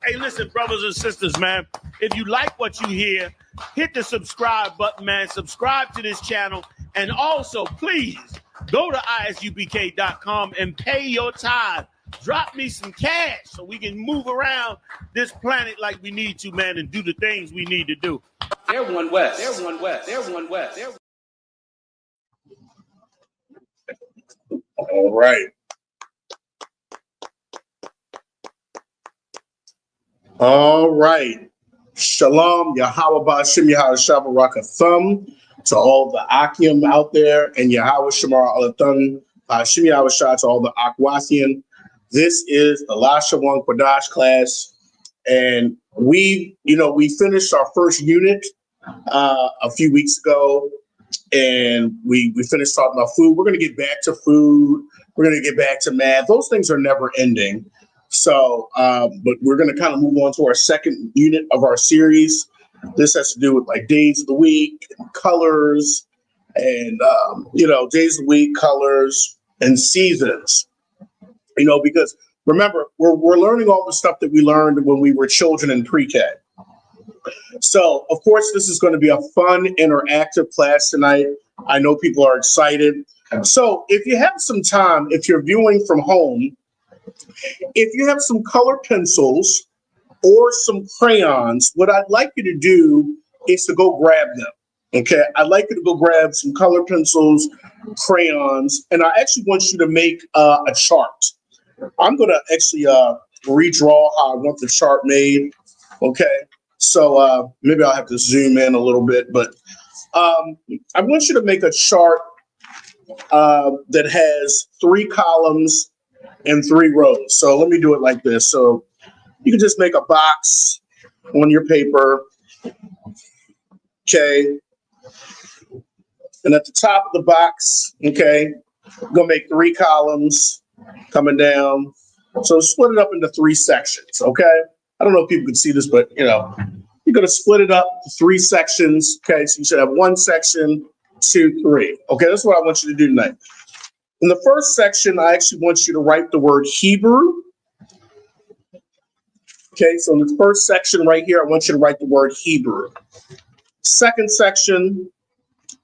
Hey, listen, brothers and sisters, man. If you like what you hear, hit the subscribe button, man. Subscribe to this channel. And also, please, go to isubk.com and pay your tithe. Drop me some cash so we can move around this planet like we need to, man, and do the things we need to do. They're one West. They're one West. They're one West. They're... All right. All right. Shalom, Yahweh Ba'ashem, Yahweh Shabbat to all the Akim out there, and Yahweh Shamar Alathan, Ba'ashem Yahweh Shah to all the Akwathian. This is the Lashawan Qadash class, and we finished our first unit a few weeks ago, and we finished talking about food. We're going to get back to food. We're going to get back to math. Those things are never ending. So, but we're going to kind of move on to our second unit of our series. This has to do with like days of the week, and colors, and days of the week, colors, and seasons. Because remember, we're learning all the stuff that we learned when we were children in pre-K. So, of course, this is going to be a fun, interactive class tonight. I know people are excited. So, if you have some time, if you're viewing from home, if you have some color pencils or some crayons, what I'd like you to do is to go grab them. Okay, I'd like you to go grab some color pencils, crayons, and I actually want you to make a chart. I'm going to actually redraw how I want the chart made. Okay, so maybe I'll have to zoom in a little bit, but I want you to make a chart that has 3 columns and 3 rows. So let me do it like this. So you can just make a box on your paper. Okay. And at the top of the box, okay, I'm going to make 3 columns coming down. So split it up into 3 sections. Okay. I don't know if people can see this, but you're going to split it up to 3 sections. Okay. So you should have 1 section, 2, 3. Okay. That's what I want you to do tonight. In the first section, I actually want you to write the word Hebrew. Okay, so in the first section right here, I want you to write the word Hebrew. Second section,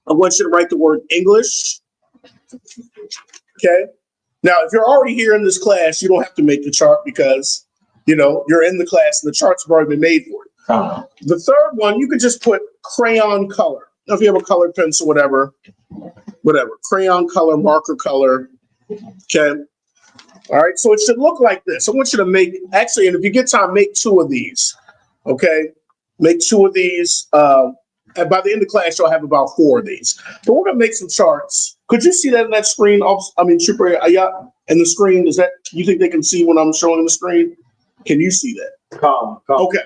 I want you to write the word English. Okay, now if you're already here in this class, you don't have to make the chart because, you're in the class and the charts have already been made for it. The third one, you could just put crayon color. Now, if you have a colored pencil, whatever, crayon color, marker color. Okay. All right. So it should look like this. I want you to and if you get time, make 2 of these. Okay. Make 2 of these. And by the end of class, you'll have about 4 of these. But we're going to make some charts. Could you see that in that screen? Shukri, and the screen, you think they can see when I'm showing the screen? Can you see that? Come. Okay.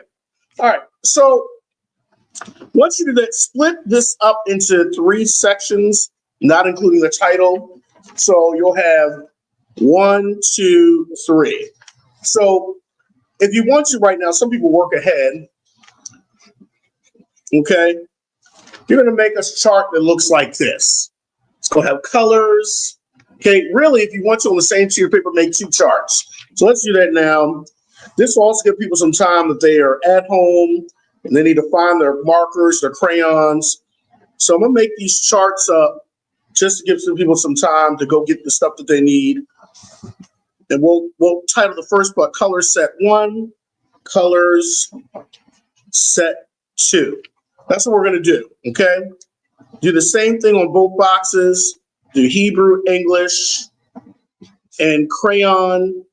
All right. So once you do that, split this up into 3 sections, not including the title. So you'll have 1, 2, 3. So if you want to right now, some people work ahead. Okay. You're going to make a chart that looks like this. It's going to have colors. Okay. Really, if you want to on the same sheet of paper, make 2 charts. So let's do that now. This will also give people some time that they are at home and they need to find their markers, their crayons. So I'm going to make these charts up just to give some people some time to go get the stuff that they need. And we'll title the first part Color Set 1, Colors Set 2. That's what we're going to do, okay? Do the same thing on both boxes. Do Hebrew, English, and crayon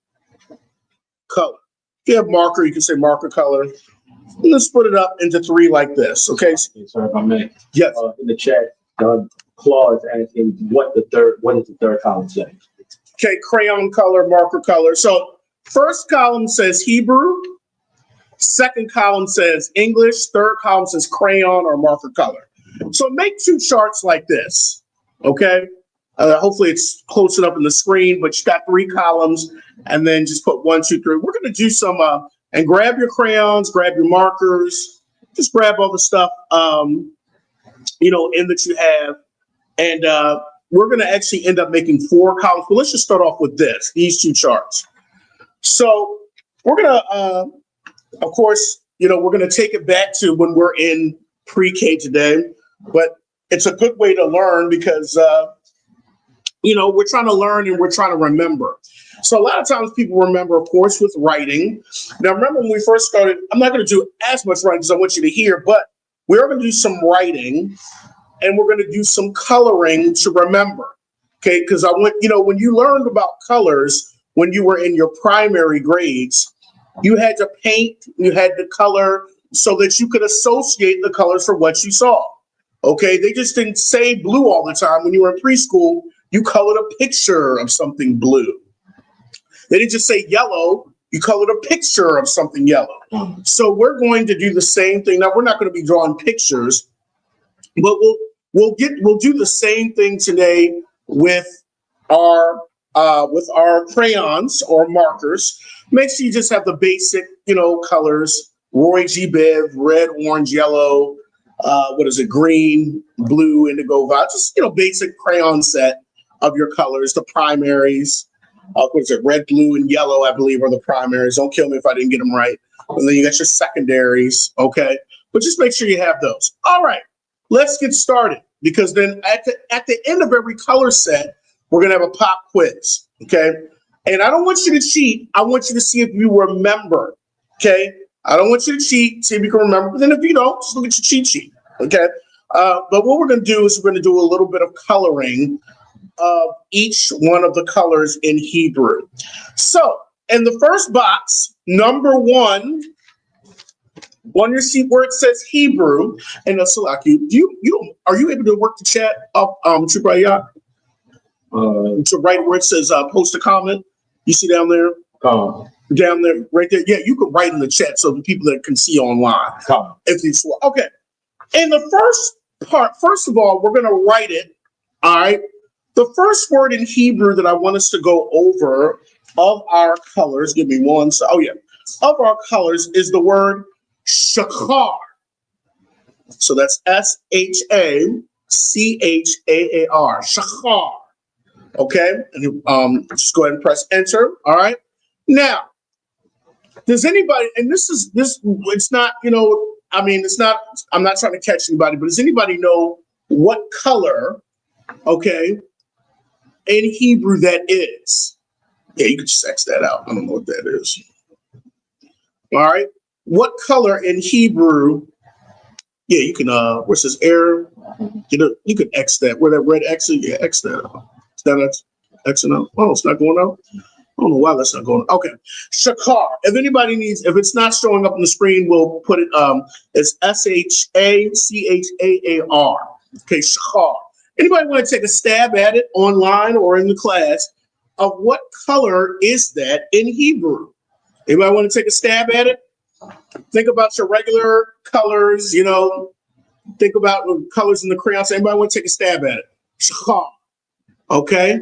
color. If you have marker, you can say marker color. And let's split it up into 3 like this, okay? Sorry if I may. Yes. In the chat, Claude is asking what does the third column say? Okay, crayon color, marker color. So first column says Hebrew. Second column says English. Third column says crayon or marker color. So make 2 charts like this, okay? Hopefully it's close enough in the screen, but you got 3 columns and then just put 1, 2, 3. We're going to do some, and grab your crayons, grab your markers, just grab all the stuff, in that you have. And we're going to actually end up making 4 columns, but let's just start off with these 2 charts. So we're going to Of course, we're going to take it back to when we're in pre-K today, but it's a good way to learn because, we're trying to learn and we're trying to remember. So a lot of times people remember, of course, with writing. Now, remember when we first started, I'm not going to do as much writing as I want you to hear, but we're going to do some writing and we're going to do some coloring to remember. Okay, because I want, when you learned about colors when you were in your primary grades, you had to paint, you had to color so that you could associate the colors for what you saw. Okay, they just didn't say blue all the time. When you were in preschool, you colored a picture of something blue. They didn't just say yellow, you colored a picture of something yellow. So we're going to do the same thing. Now, we're not going to be drawing pictures, but we'll do the same thing today with our crayons or markers. Make sure you just have the basic, colors: Roy G. Biv, red, orange, yellow. Green, blue, indigo, violet. Just basic crayon set of your colors. The primaries. Red, blue, and yellow, I believe, are the primaries. Don't kill me if I didn't get them right. And then you got your secondaries. Okay, but just make sure you have those. All right, let's get started. Because then at the end of every color set, we're going to have a pop quiz, okay? And I don't want you to cheat. I want you to see if you remember, okay? I don't want you to cheat, see if you can remember. But then if you don't, just look at your cheat sheet, okay? But what we're going to do is we're going to do a little bit of coloring of each one of the colors in Hebrew. So in the first box, number 1, on your sheet where it says Hebrew, and Salaki, are you able to work the chat up Chubrayat? To right where it says post a comment? You see down there? Down there, right there. Yeah, you can write in the chat so the people that can see online. If you okay. In the first part, first of all, we're gonna write it. All right. The first word in Hebrew that I want us to go over of our colors, give me one. Of our colors is the word shachar. So that's SHACHAAR. Shachar. Okay, and just go ahead and press enter. All right. Now, does anybody? And this. It's not. It's not. I'm not trying to catch anybody, but does anybody know what color? Okay, in Hebrew that is? Yeah, you can just X that out. I don't know what that is. All right. What color in Hebrew? Yeah, you can. Where it says error, you can X that. Where that red X is, yeah, X that out. Is that Xing out? Oh, it's not going out. I don't know why that's not going out. Okay, shachar. If anybody needs, if it's not showing up on the screen, we'll put it. It's SHACHAAR. Okay, shachar. Anybody want to take a stab at it online or in the class of what color is that in Hebrew? Anybody want to take a stab at it? Think about your regular colors, think about the colors in the crayons. Anybody want to take a stab at it? Shachar. Okay.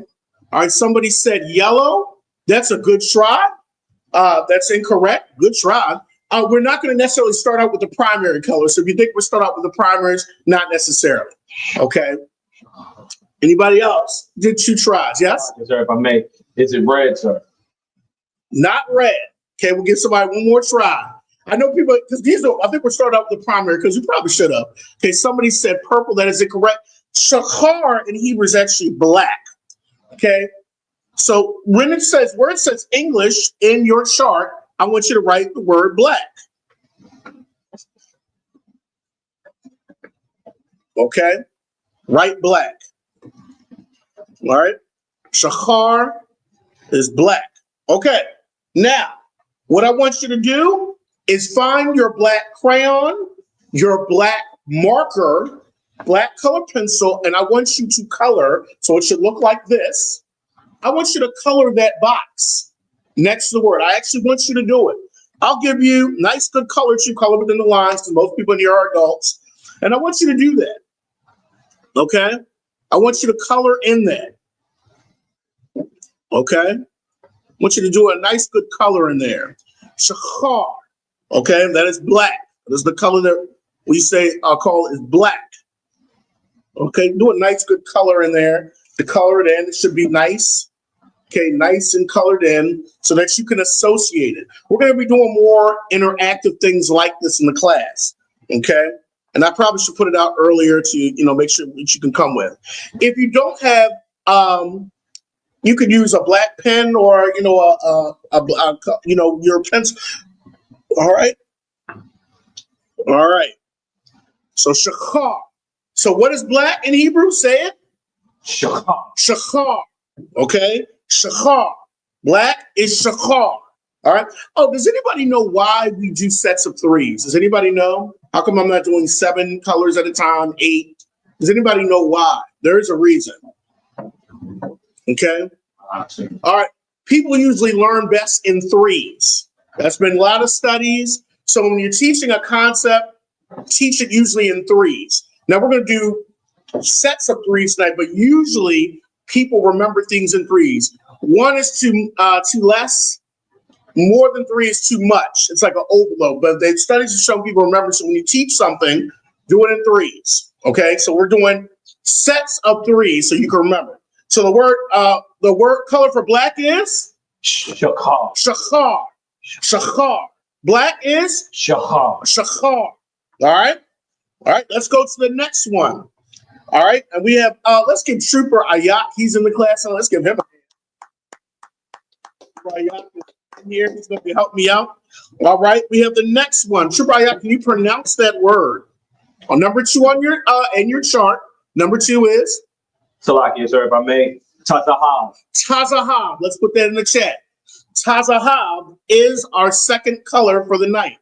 All right. Somebody said yellow. That's a good try. That's incorrect. Good try. We're not going to necessarily start out with the primary color. So if you think we'll start out with the primaries, not necessarily. Okay. Anybody else? Did 2 tries? Yes? Sir, if I may, is it red, sir? Not red. Okay, we'll give somebody one more try. I know people, because I think we'll start out with the primary because we probably should have. Okay, somebody said purple. That is incorrect. Shachar in Hebrew is actually black. Okay, so where it says English in your chart, I want you to write the word black. Okay, write black. All right, shachar is black. Okay, now what I want you to do is find your black crayon, your black marker, black color pencil, and I want you to color, so it should look like this. I want you to color that box next to the word. I actually want you to do it. I'll give you nice, good colors you color within the lines, because most people in here are adults, and I want you to do that. Okay? I want you to color in that. Okay? I want you to do a nice, good color in there. Shachar. Okay, that is black. That is the color that we say call is black. Okay, do a nice, good color in there. To color it in, it should be nice. Okay, nice and colored in so that you can associate it. We're going to be doing more interactive things like this in the class. Okay, and I probably should put it out earlier to make sure that you can come with. If you don't have, you could use a black pen or your pencil. All right. So shachar. So what is black in Hebrew? Say it. Shachar. Shachar. Okay. Shachar. Black is shachar. All right. Oh, does anybody know why we do sets of threes? Does anybody know? How come I'm not doing 7 colors at a time, 8? Does anybody know why? There is a reason. Okay. All right. People usually learn best in threes. That's been a lot of studies. So when you're teaching a concept, teach it usually in threes. Now we're going to do sets of threes tonight, but usually people remember things in threes. 1 is too less. More than 3 is too much. It's like an overload. But the studies have shown people remember. So when you teach something, do it in threes. Okay. So we're doing sets of threes so you can remember. So the word color for black is Shachar. shachar. Shachar. Black is Shachar. shachar. All right. Let's go to the next one. All right. And we have, let's give Trooper Ayak. He's in the class. So let's give him a Trooper Ayak is in here. He's going to help me out. All right. We have the next one. Trooper Ayak, can you pronounce that word? Number 2 on your chart. Number 2 is? Salaki, sir, if I may. Tazahab. Tazahab. Let's put that in the chat. Tazahab is our second color for the night.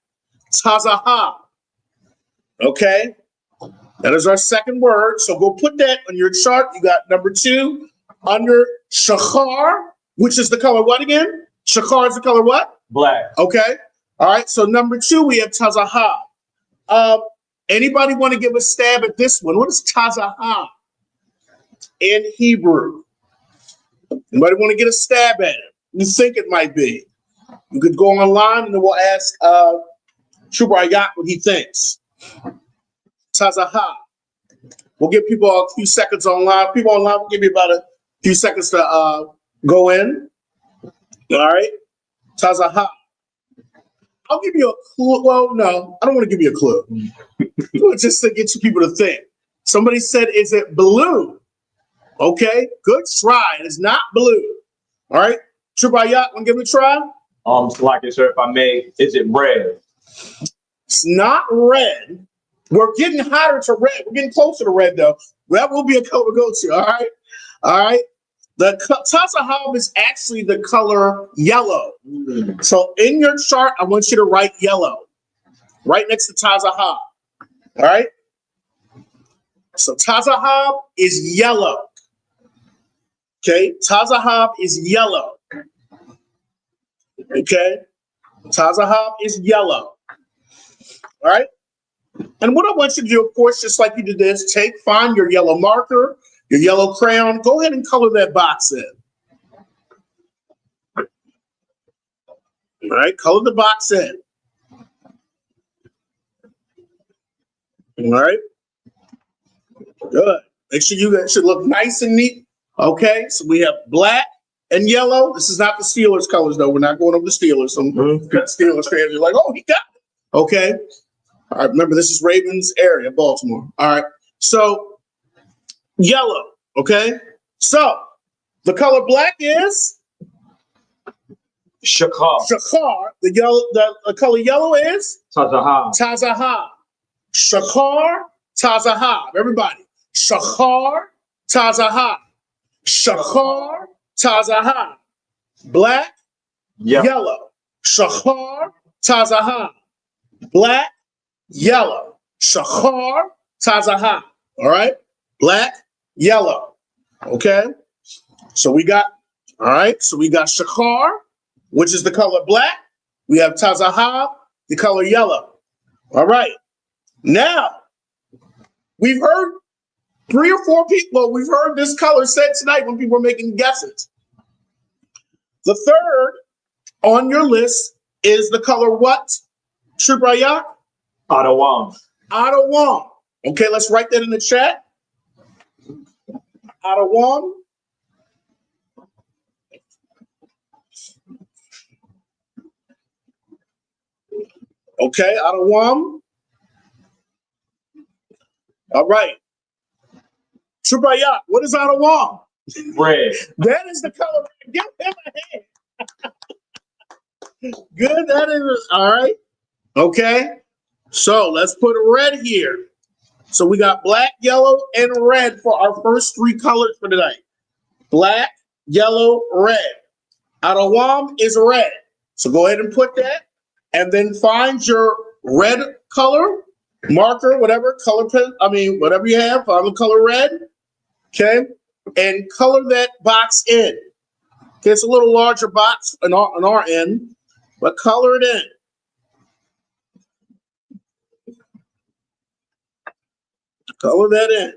Tazahab. Okay. That is our second word. So go put that on your chart. You got number 2 under shachar, which is the color what again? Shachar is the color what? Black. Okay. All right. So number 2, we have tazahab. Anybody want to give a stab at this one? What is tazahab in Hebrew? Anybody want to get a stab at it? You think it might be? You could go online and then we'll ask Trooper Ayat what he thinks. Tazahab. We'll give people a few seconds online. People online will give you about a few seconds to go in. All right. Tazahab. I'll give you a clue. Well, no, I don't want to give you a clue. Just to get you people to think. Somebody said, is it blue? Okay, good try. It is not blue. All right. Trooper Ayat, want to give it a try? Salaki, sir, if I may. Is it red? It's not red. We're getting hotter to red. We're getting closer to red, though. That will be a color to go to. All right. The Tazahab is actually the color yellow. So in your chart, I want you to write yellow right next to Tazahab. All right. So Tazahab is yellow. Okay. Tazahab is yellow. Okay. Tazahab is yellow. All right. And what I want you to do, of course, just like you did this, find your yellow marker, your yellow crayon, go ahead and color that box in. All right, color the box in. All right, good. Make sure that should look nice and neat. Okay, so we have black and yellow. This is not the Steelers colors, though. We're not going over the Steelers. Some Steelers fans are like, oh, he got it. Okay. All right, remember, this is Ravens area, Baltimore. All right, so yellow, okay? So the color black is? Shachar. Shachar. The color yellow is? Tazahab. Tazahab. Shachar, Tazahab. Everybody. Shachar, Tazahab. Shachar, Tazahab. Black, yellow. Shachar, Tazahab. Black, yellow. Shachar, Tazahab. All right? Black, yellow. Okay? So we got Shachar, which is the color black. We have Tazahab, the color yellow. All right. Now, we've heard 3 or 4 people, we've heard this color said tonight when people were making guesses. The third on your list is the color what? Trooper Ayat? Adawam. Adawam. Okay, let's write that in the chat. Adawam. Okay, Adawam. All right. Chubayat, what is Adawam? Red. That is the color. Give him a hand. Good, that is all right. Okay. So let's put red here. So we got black, yellow, and red for our first three colors for tonight. Black, yellow, red. Adawam is red. So go ahead and put that. And then find your red color, marker, whatever color pen, whatever you have, find the color red. Okay. And color that box in. Okay, it's a little larger box on our end, but color it in. Color that in.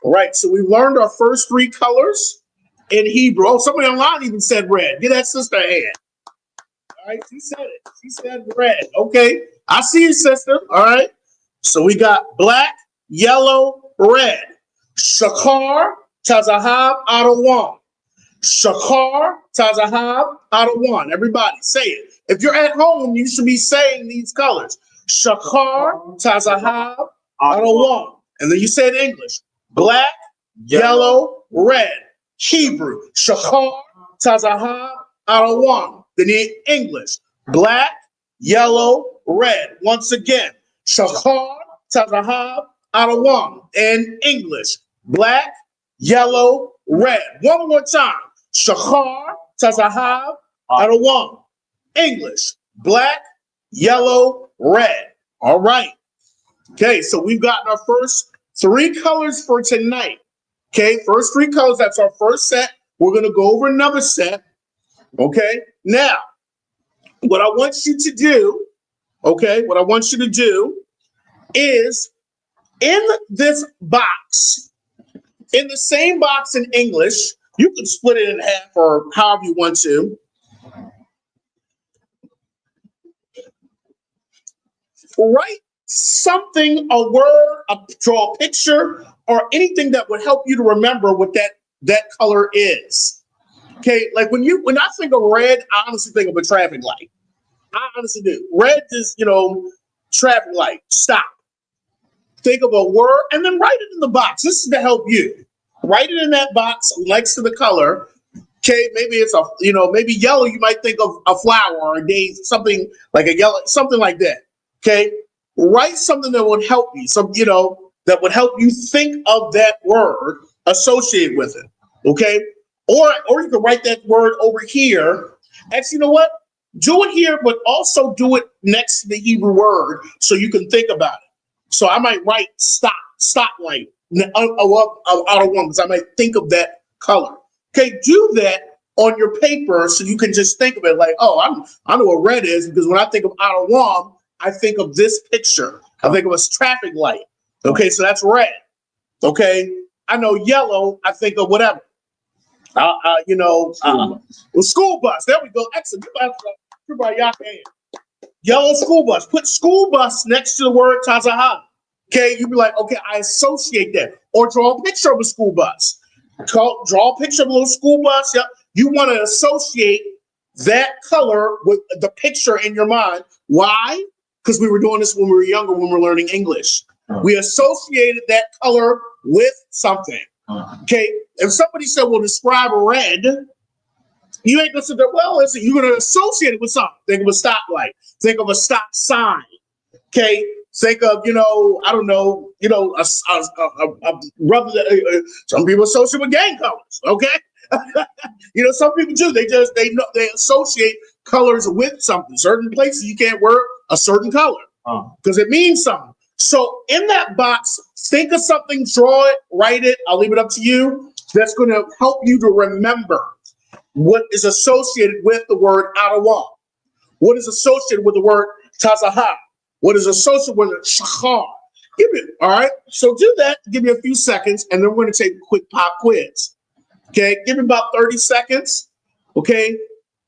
All right, so we learned our first three colors in Hebrew. Oh, somebody online even said red. Get that sister a hand. All right, she said it. She said red. Okay, I see you, sister. All right, so we got black, yellow, red. Shakar, Tazahab, Adawam. Shakar, Tazahab, Adawam. Everybody, say it. If you're at home, you should be saying these colors. Shakar, Tazahab, Adawam. And then you say it in English. Black, yellow, red. Hebrew. Shakar, Tazahab, Adawam. Then in English. Black, yellow, red. Once again. Shakar, Tazahab, Adawam. In English. Black, yellow, red. One more time. Shakar, Tazahab, Adawam. English. Black, yellow, red. All right. Okay, so we've gotten our first three colors for tonight. Okay, first three colors. That's our first set. We're going to go over another set. Okay, now, what I want you to do, is in this box, in the same box in English, you can split it in half or however you want to. Write something, a word, draw a picture, or anything that would help you to remember what that color is. Okay, like when I think of red, I honestly think of a traffic light. I honestly do. Red is, traffic light, stop. Think of a word and then write it in the box. This is to help you. Write it in that box next to the color. Okay, maybe it's maybe yellow. You might think of a flower or a daisy, something like a yellow, something like that. Okay, write something that would help you. That would help you think of that word associated with it. Okay, or you can write that word over here. Actually, you know what? Do it here, but also do it next to the Hebrew word so you can think about it. So I might write stoplight out of one because I might think of that color. Okay, do that on your paper so you can just think of it like, oh, I know what red is because when I think of Adawam, I think of this picture. I think of a traffic light. Okay, so that's red. Okay, I know yellow. I think of whatever. School bus. There we go. Excellent. Yellow school bus. Put school bus next to the word Tazahab. Okay, you'd be like, okay, I associate that. Or draw a picture of a school bus. Draw a picture of a little school bus. Yep. You want to associate that color with the picture in your mind. Why? Because we were doing this when we were younger, when we were learning English. We associated that color with something. Okay, if somebody said, well, describe red, you ain't gonna sit there, well, listen, you're gonna associate it with something. Think of a stoplight, think of a stop sign. Okay, think of, I don't know, a rubber that some people associate with gang colors. Okay. Some people do. They associate colors with something. Certain places you can't wear a certain color because it means something. So in that box, think of something, draw it, write it. I'll leave it up to you. That's going to help you to remember what is associated with the word Adawam, what is associated with the word Tazahab, what is associated with Shachar. All right. So do that. Give me a few seconds, and then we're going to take a quick pop quiz. Okay. Give me about 30 seconds. Okay.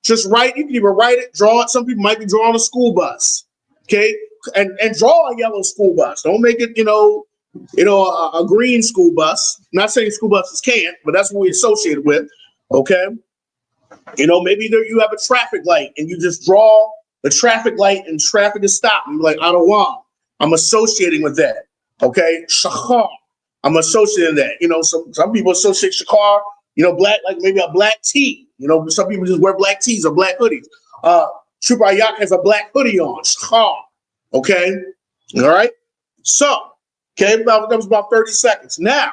Just write. You can either write it, draw it. Some people might be drawing a school bus. Okay. And draw a yellow school bus. Don't make it, a green school bus. I'm not saying school buses can't, but that's what we associate it with. Okay. You know, maybe there you have a traffic light and you just draw the traffic light and traffic is stopped. You're like, Adawam. I'm associating with that. Okay. Shachar. I'm associating that. You know, some people associate Shachar, you know, black, like maybe a black tee. You know, some people just wear black tees or black hoodies. Chupayak has a black hoodie on. Shachar. Okay. All right. So, okay, that was about 30 seconds. Now,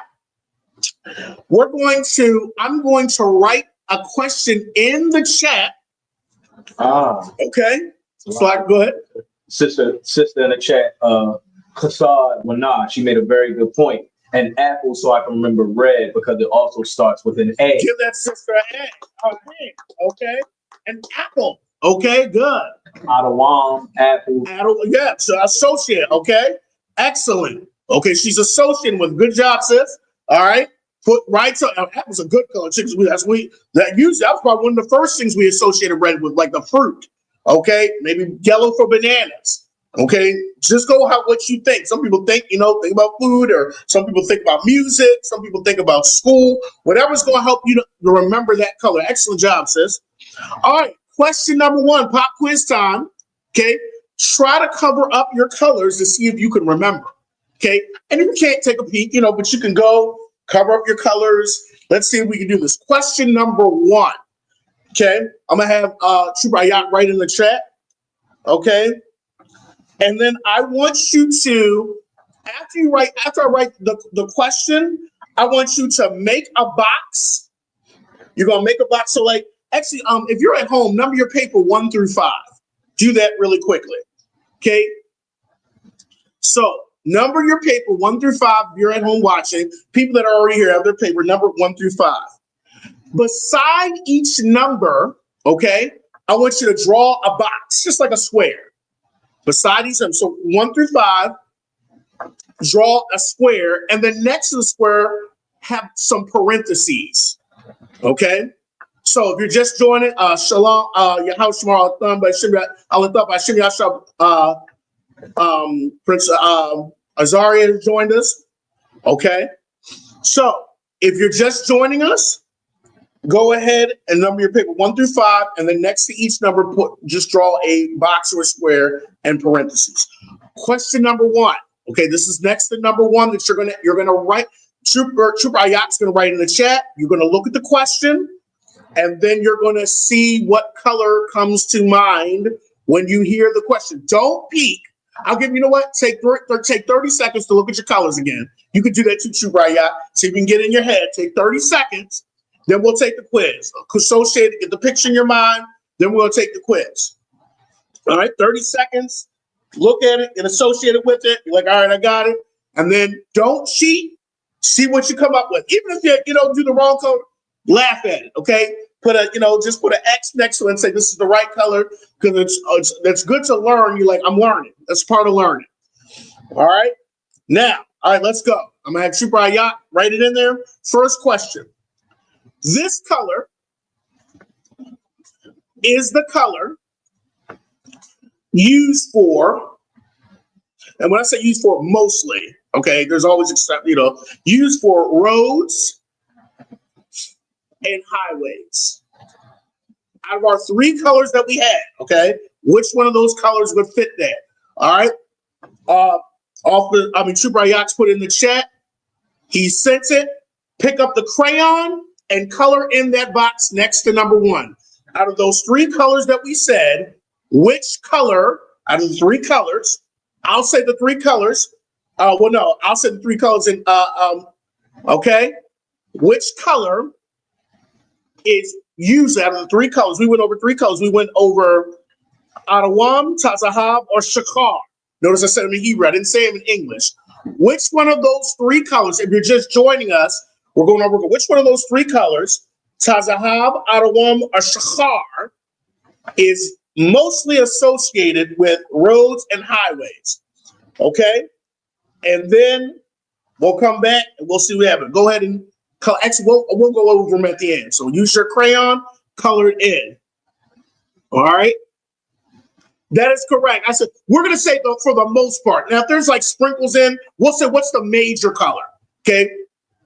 I'm going to write a question in the chat. Okay. So I go ahead. Sister in the chat, Qasad Wanah, she made a very good point. And apple, so I can remember red because it also starts with an A. Give that sister an A. Okay. An apple. Okay, good. Adawam, apple. Yeah, so associate. Okay. Excellent. Okay, she's associating with. Good job, sis. All right. Put right. So apple's a good color. That was probably one of the first things we associated red with, like the fruit. Okay, maybe yellow for bananas. Okay, just go what you think. Some people think about food, or some people think about music. Some people think about school. Whatever's going to help you to remember that color. Excellent job, sis. All right, question number 1, pop quiz time. Okay, try to cover up your colors to see if you can remember. Okay, and if you can't, take a peek, but you can go cover up your colors. Let's see if we can do this. Question number 1. Okay, I'm gonna have Chubayat write in the chat. Okay, and then I want you to, after I write the question, I want you to make a box. You're gonna make a box. So actually, if you're at home, number your paper 1 through 5. Do that really quickly. Okay, so number your paper 1 through 5. If you're at home watching, people that are already here have their paper number 1 through 5. Beside each number, okay, I want you to draw a box, just like a square. Beside each number, so 1 through 5, draw a square, and then next to the square, have some parentheses, okay? So if you're just joining, Shalom, Yahweh Shemar Al-Thum by Shimmy Ashab, Prince Azaria joined us, okay? So if you're just joining us, go ahead and number your paper 1 through 5, and then next to each number, just draw a box or a square and parentheses. Question number 1. Okay, this is next to number 1 that you're gonna write. Trooper Ayak's gonna write in the chat. You're gonna look at the question, and then you're gonna see what color comes to mind when you hear the question. Don't peek. I'll give you know what? Take 30 seconds to look at your colors again. You could do that too, Trooper Ayak. So you can get in your head. Take 30 seconds. Then we'll take the quiz. Associate it, get the picture in your mind. Then we'll take the quiz. All right, 30 seconds. Look at it and associate it with it. You're like, all right, I got it. And then don't cheat. See what you come up with. Even if you do the wrong color, laugh at it. Okay, just put an X next to it and say this is the right color, because that's good to learn. You're like, I'm learning. That's part of learning. All right. Now, all right, let's go. I'm gonna have Super Ayat write it in there. First question. This color is the color used for, and when I say used for, mostly, okay, there's always used for roads and highways. Out of our 3 colors that we had, okay, which one of those colors would fit that? All right. Super Ayak's put in the chat. He sent it. Pick up the crayon and color in that box next to number 1. Out of those 3 colors that we said, which color out of the 3 colors? I'll say the 3 colors. I'll say the 3 colors in. Okay, which color is used out of the 3 colors? We went over 3 colors. We went over Adawam, Tazahab, or Shakar. Notice I said them in Hebrew. I didn't say them in English. Which one of those 3 colors? If you're just joining us, we're going over which one of those 3 colors, Tazahab, Adawam, or Shachar, is mostly associated with roads and highways. Okay? And then we'll come back and we'll see what happens. Go ahead and we'll go over them at the end. So use your crayon, color it in. All right? That is correct. I said, we're going to say for the most part. Now, if there's like sprinkles in, we'll say, what's the major color? Okay?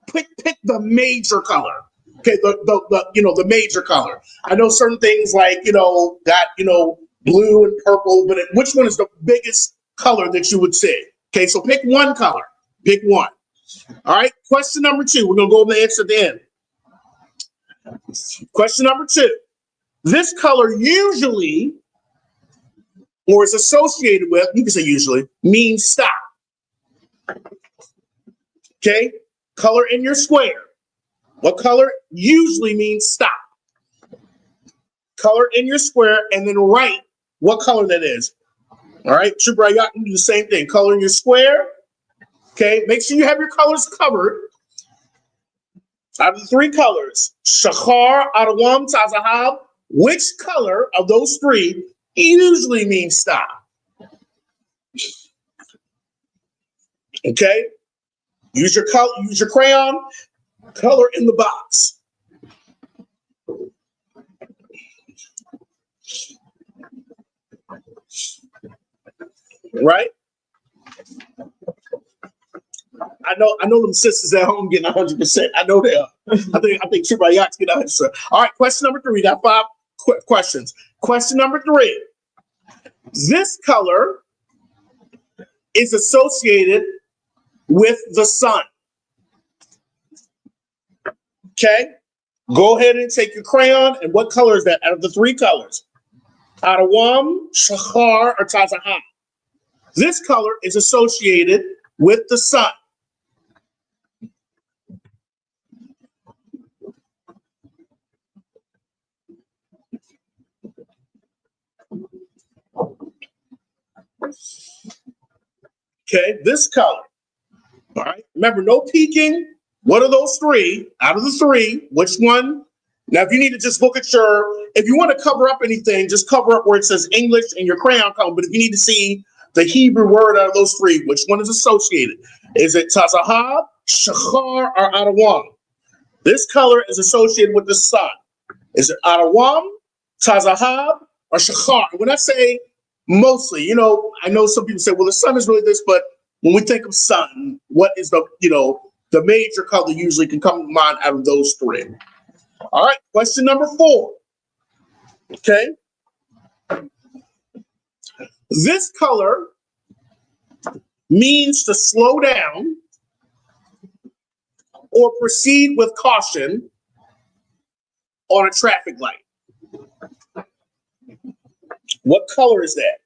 Pick the major color. Okay, the major color. I know certain things like got blue and purple, but which one is the biggest color that you would say? Okay, so pick one color. Pick one. All right. Question number 2. We're gonna go over the answer at the end. Question number 2. This color usually, or is associated with, you can say usually, means stop. Okay? Color in your square. What color usually means stop? Color in your square and then write what color that is. All right? Trooper Ayat, you do the same thing. Color in your square. Okay? Make sure you have your colors covered. Out of the 3 colors, Shachar, Adawam, Tazahab, which color of those 3 usually means stop? Okay? Use your color, use your crayon, color in the box. Right? I know them sisters at home getting 100%. I know they are. I think Trooper Ayat's getting 100%. All right, question number 3. Got 5 questions. Question number 3. This color is associated with the sun. Okay? Go ahead and take your crayon. And what color is that out of the 3 colors? Adawam, Shachar, or Tazaham. This color is associated with the sun. Okay, this color. All right. Remember, no peeking. What are those 3? Out of the 3, which one? Now, if you need to just look at if you want to cover up anything, just cover up where it says English and your crayon color. But if you need to see the Hebrew word out of those 3, which one is associated? Is it Tazahab, Shachar, or Adawam? This color is associated with the sun. Is it Adawam, Tazahab, or Shachar? When I say mostly, I know some people say, well, the sun is really this, but when we think of sun, what is the major color usually can come to mind out of those 3? All right, question number 4. Okay. This color means to slow down or proceed with caution on a traffic light. What color is that?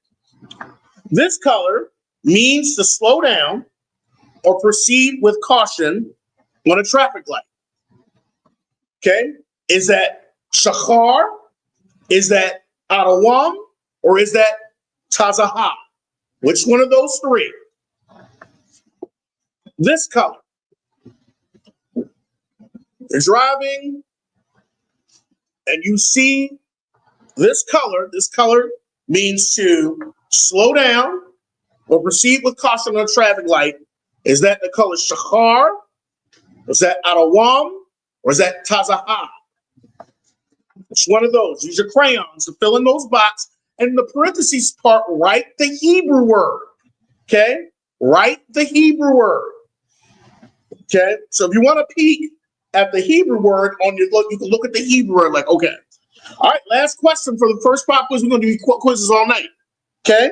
This color means to slow down or proceed with caution on a traffic light. Okay? Is that Shachar? Is that Adawam? Or is that Tazahab? Which one of those 3? This color. You're driving and you see this color. This color means to slow down or proceed with caution on a traffic light. Is that the color Shachar? Is that Adawam? Or is that Tazahab? Which one of those? Use your crayons to fill in those boxes. And in the parentheses part, write the Hebrew word. Okay? Write the Hebrew word. Okay? So if you want to peek at the Hebrew word on your look, you can look at the Hebrew word like, okay. All right, last question for the first pop quiz. We're going to do quizzes all night. Okay?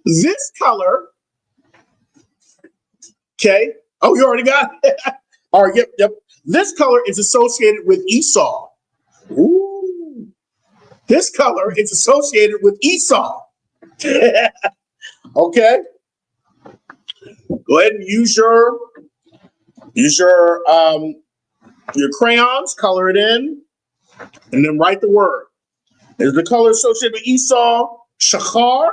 This color, okay. Oh, you already got it? All right, yep. This color is associated with Esau. Ooh. This color is associated with Esau. Okay. Go ahead and use your crayons, color it in, and then write the word. Is the color associated with Esau Shachar?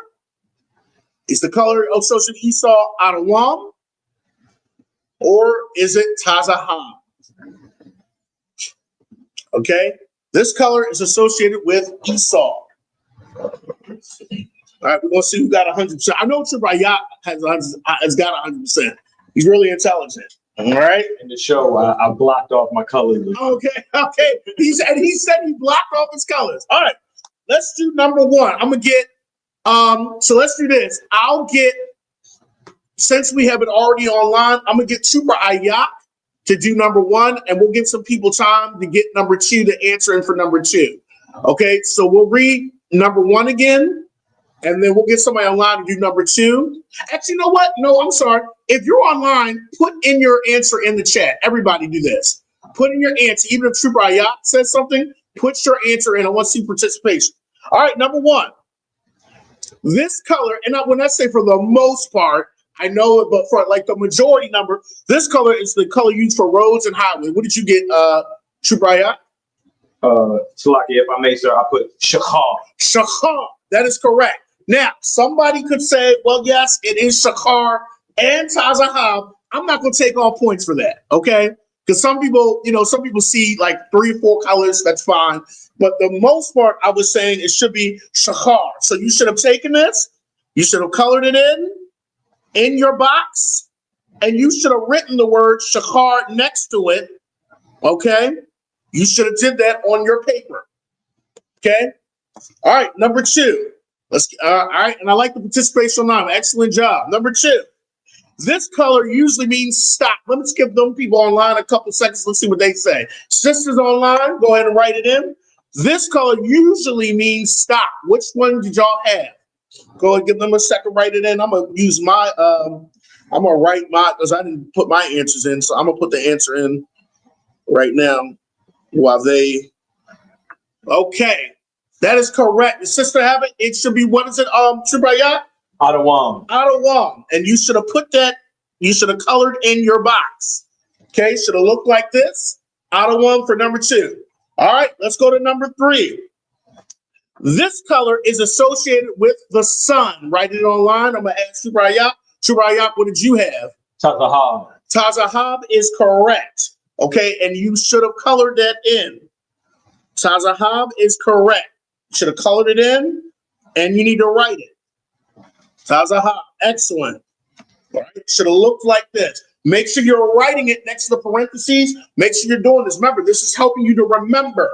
Is the color associated with Esau Adawam? Or is it Tazahab? Okay, this color is associated with Esau. All right, we're gonna see who got 100%. I know Trooper Ayat has got 100%. He's really intelligent. All right. In the show, I blocked off my colors. Okay. He said he blocked off his colors. All right, let's do number 1. I'm gonna get. So let's do this. I'll get. Since we have it already online, I'm gonna get Trooper Ayat to do number one, and we'll give some people time to get number two to answer in for number two. Okay, so we'll read number one again, and then we'll get somebody online to do number two. Actually, you know what? No, I'm sorry. If you're online, put in your answer in the chat. Everybody do this. Put in your answer. Even if Trooper Ayat says something, put your answer in. I want to see participation. All right, number one. This color, and when I say for the most part, I know it, but for like the majority number, this color is the color used for roads and highways. What did you get, Trooper Ayat? Salaki, if I may, sir, I put Shachar. Shachar. That is correct. Now, somebody could say, well, yes, it is Shachar and Tazahab. I'm not going to take all points for that, okay? Because some people see like 3 or 4 colors. That's fine. But the most part, I was saying it should be Shachar. So you should have taken this. You should have colored it in your box. And you should have written the word Shachar next to it, okay? You should have did that on your paper, okay? All right, number two. All right, and I like the participation online. Excellent job. Number two. This color usually means stop. Let me just give them people online a couple seconds. Let's see what they say. Sisters online, go ahead and write it in. This color usually means stop. Which one did y'all have? Go ahead, give them a second, write it in. I'm gonna use my I'm gonna write my, because I didn't put my answers in, so I'm gonna put the answer in right now while they. Okay, that is correct. The sister have it. It should be, what is it? Chubayat? Adawam. Adawam. And you should have put that, you should have colored in your box. Okay, should have looked like this. Adawam for number two. All right, let's go to number three. This color is associated with the sun. Write it online. I'm going to ask Chubayat. Chubayat, what did you have? Tazahab. Tazahab is correct. Okay, and you should have colored that in. Tazahab is correct. You should have colored it in, and you need to write it. Tazahab, excellent. All right. Should have looked like this. Make sure you're writing it next to the parentheses. Make sure you're doing this. Remember, this is helping you to remember.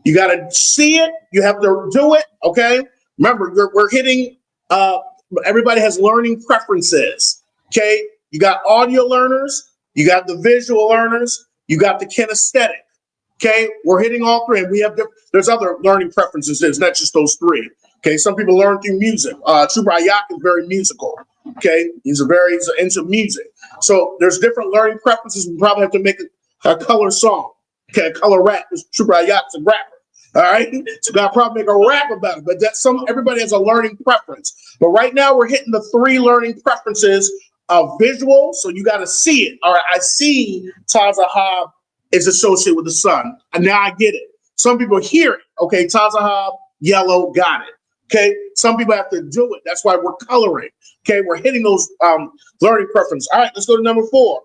You got to see it. You have to do it. Okay. Remember, we're hitting. Everybody has learning preferences. Okay. You got audio learners. You got the visual learners. You got the kinesthetic. Okay. We're hitting all three. And we have there's other learning preferences. It's not just those three. Okay. Some people learn through music. Trooper Ayak is very musical. Okay. He's into music. So there's different learning preferences. We probably have to make a color song. Okay. A color rap. Trooper Ayak's a rapper. All right. So gotta probably make a rap about it. But everybody has a learning preference. But right now we're hitting the 3 learning preferences of visual. So you got to see it. All right. I see Tazahab is associated with the sun. And now I get it. Some people hear it. Okay. Tazahab, yellow, got it. Okay. Some people have to do it. That's why we're coloring. Okay. We're hitting those learning preferences. All right. Let's go to number 4.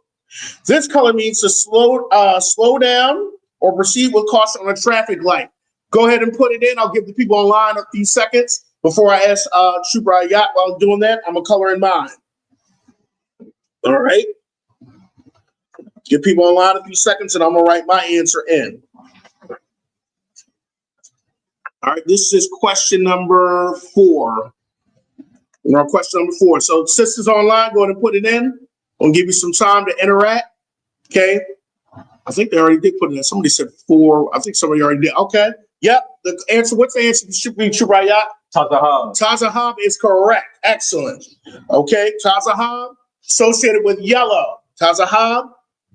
This color means to slow down or proceed with caution on a traffic light. Go ahead and put it in. I'll give the people online a few seconds before I ask Trooper Ayat. While I'm doing that, I'm going to color in mine. All right. Give people online a few seconds and I'm going to write my answer in. All right. This is question number 4. Question number 4. So sisters online, go ahead and put it in. I'll give you some time to interact. Okay. I think they already did put it in. Somebody said 4. I think somebody already did. Okay. Yep. The answer. What's the answer? Should be Chubayat. Tazahab. Tazahab is correct. Excellent. Okay. Tazahab associated with yellow. Tazahab.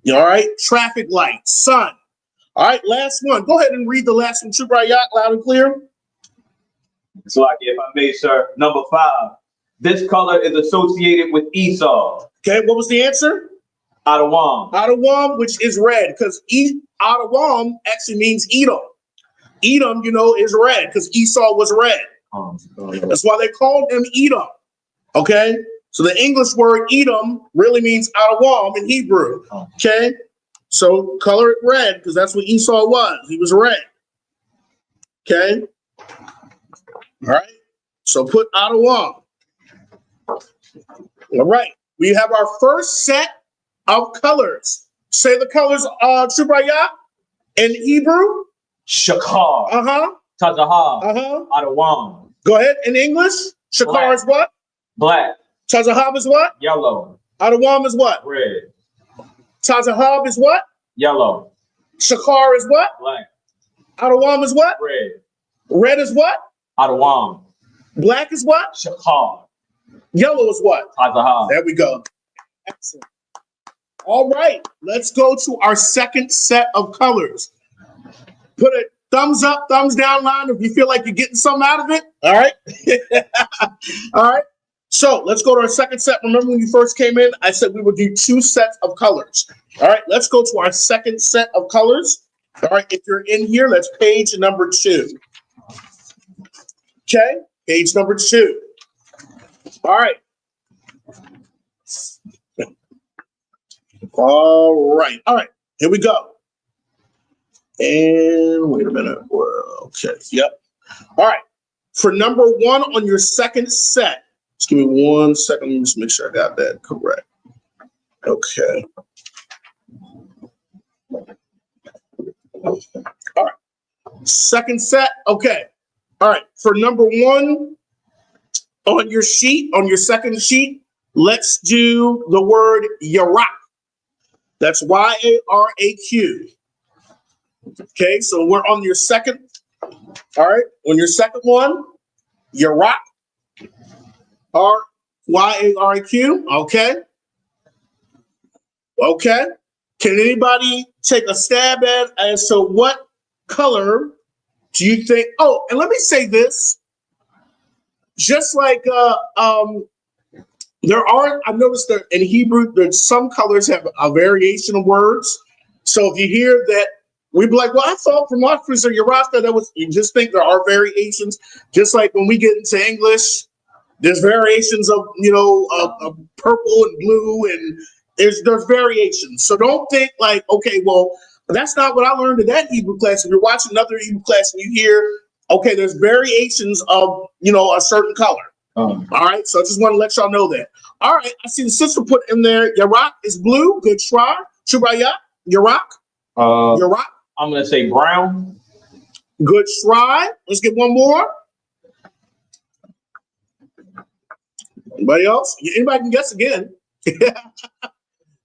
All right. Traffic light. Sun. All right. Last one. Go ahead and read the last one. Chubayat, loud and clear. Salaki, if I may, sir. Number 5. This color is associated with Esau. Okay. What was the answer? Adawam. Adawam, which is red, because Adawam actually means Edom. Edom, is red because Esau was red. That's why they called him Edom. Okay? So the English word Edom really means Adawam in Hebrew. Okay? So color it red because that's what Esau was. He was red. Okay? All right? So put Adawam. All right. We have our first set of colors. Say the colors, Chubayat, in Hebrew. Shachar. Tazahab. Adawam. Go ahead. In English, Shachar is what? Black. Tazahab is what? Yellow. Adawam is what? Red. Tazahab is what? Yellow. Shakar is what? Black. Adawam is what? Red. Red is what? Adawam. Black is what? Shakar. Yellow is what? Azahar. There we go. Excellent. All right, let's go to our second set of colors. Put a thumbs up, thumbs down line if you feel like you're getting something out of it. All right. All right. So let's go to our second set. Remember when you first came in, I said we would do 2 sets of colors. All right, let's go to our second set of colors. All right, if you're in here, let's page number 2. Okay, page number 2. All right. All right, here we go. And wait a minute. Okay, yep. All right, for number 1 on your second set, just give me 1 second. Let me just make sure I got that correct. Okay. All right, second set. Okay. All right, for number 1 on your sheet, on your second sheet, let's do the word Yarak. That's Y-A-R-A-Q. Okay, so we're on your second. All right, on your second one, Yarak. R-Y-A-R-A-Q. Okay. Okay. Can anybody take a stab at as to what color do you think? Oh, and let me say this. Just like I've noticed that in Hebrew, that some colors have a variation of words. So if you hear that, we'd be like, well, I thought from Office or Yerasta, you just think there are variations. Just like when we get into English, there's variations of, of purple and blue, and there's variations. So don't think like, okay, well, that's not what I learned in that Hebrew class. If you're watching another Hebrew class and you hear, okay, there's variations of, a certain color. All right, so I just want to let y'all know that. All right, I see the sister put in there, Yarak is blue. Good try. Chubayat, Yarak. Yarak. I'm going to say brown. Good try. Let's get one more. Anybody else? Anybody can guess again.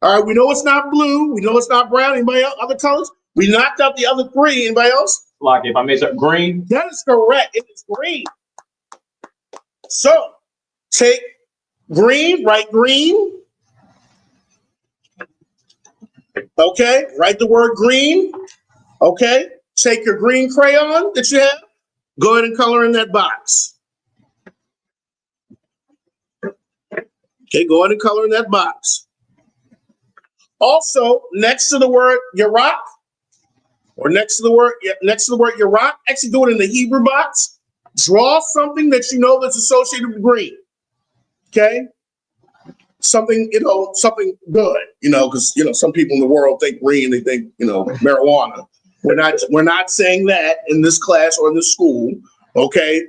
All right, we know it's not blue. We know it's not brown. Anybody else? Other colors? We knocked out the other 3. Anybody else? Like if I mix up green. That is correct. It is green. So take green, write green. Okay, write the word green. Okay, take your green crayon that you have. Go ahead and color in that box. Okay, go ahead and color in that box. Also, next to the word Yarak, or next to the word Yarak, actually do it in the Hebrew box. Draw something that you know that's associated with green. Okay? Something, something good, because some people in the world think green, they think, marijuana. We're not saying that in this class or in this school. Okay?